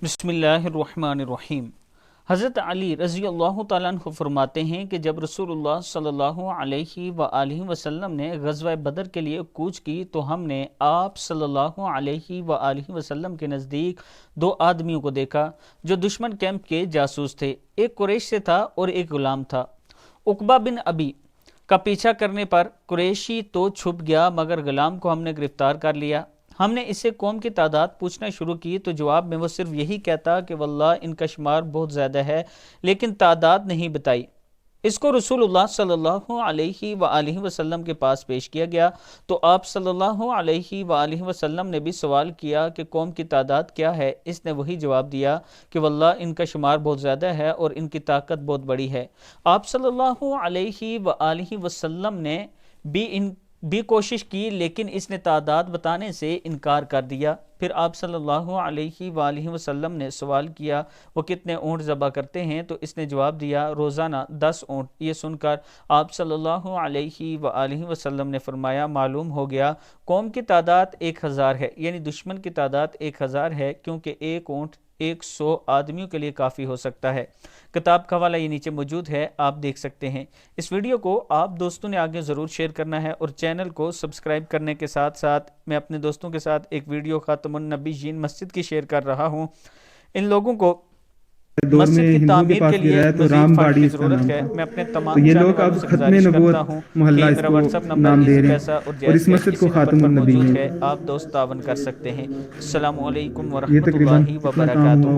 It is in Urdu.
بسم اللہ الرحمن الرحیم۔ حضرت علی رضی اللہ تعالیٰ عنہ فرماتے ہیں کہ جب رسول اللہ صلی اللہ علیہ وآلہ وسلم نے غزوہ بدر کے لیے کوچ کی تو ہم نے آپ صلی اللہ علیہ وآلہ وسلم کے نزدیک دو آدمیوں کو دیکھا جو دشمن کیمپ کے جاسوس تھے، ایک قریش سے تھا اور ایک غلام تھا۔ عقبہ بن ابی کا پیچھا کرنے پر قریشی تو چھپ گیا مگر غلام کو ہم نے گرفتار کر لیا۔ ہم نے اس سے قوم کی تعداد پوچھنا شروع کی تو جواب میں وہ صرف یہی کہتا کہ واللہ ان کا شمار بہت زیادہ ہے، لیکن تعداد نہیں بتائی۔ اس کو رسول اللہ صلی اللہ علیہ وآلہ وسلم کے پاس پیش کیا گیا تو آپ صلی اللہ علیہ وآلہ وسلم نے بھی سوال کیا کہ قوم کی تعداد کیا ہے؟ اس نے وہی جواب دیا کہ واللہ ان کا شمار بہت زیادہ ہے اور ان کی طاقت بہت بڑی ہے۔ آپ صلی اللہ علیہ وآلہ وسلم نے بھی کوشش کی لیکن اس نے تعداد بتانے سے انکار کر دیا۔ پھر آپ صلی اللہ علیہ وآلہ وسلم نے سوال کیا وہ کتنے اونٹ ذبح کرتے ہیں تو اس نے جواب دیا روزانہ 10 اونٹ۔ یہ سن کر آپ صلی اللہ علیہ وآلہ وسلم نے فرمایا معلوم ہو گیا قوم کی تعداد 1000 ہے، یعنی دشمن کی تعداد 1000 ہے، کیونکہ ایک اونٹ 100 آدمیوں کے لیے کافی ہو سکتا ہے۔ کتاب کا حوالہ یہ نیچے موجود ہے، آپ دیکھ سکتے ہیں۔ اس ویڈیو کو آپ دوستوں نے آگے ضرور شیئر کرنا ہے اور چینل کو سبسکرائب کرنے کے ساتھ ساتھ میں اپنے دوستوں کے ساتھ ایک ویڈیو خاتم النبیین مسجد کی شیئر کر رہا ہوں۔ ان لوگوں کو مسجد کی تعمیر کے لیے مزید فنڈ کی ضرورت ہے۔ میں اپنے تمام چاہنے والوں سے گزارش کرتا ہوں کہ میرا واٹس ایپ نمبر ایزی پیسہ اور جیز کیش اسی نمبر پر موجود ہے، آپ دوست تعاون کر سکتے ہیں۔ السلام علیکم ورحمۃ اللہ وبرکاتہ۔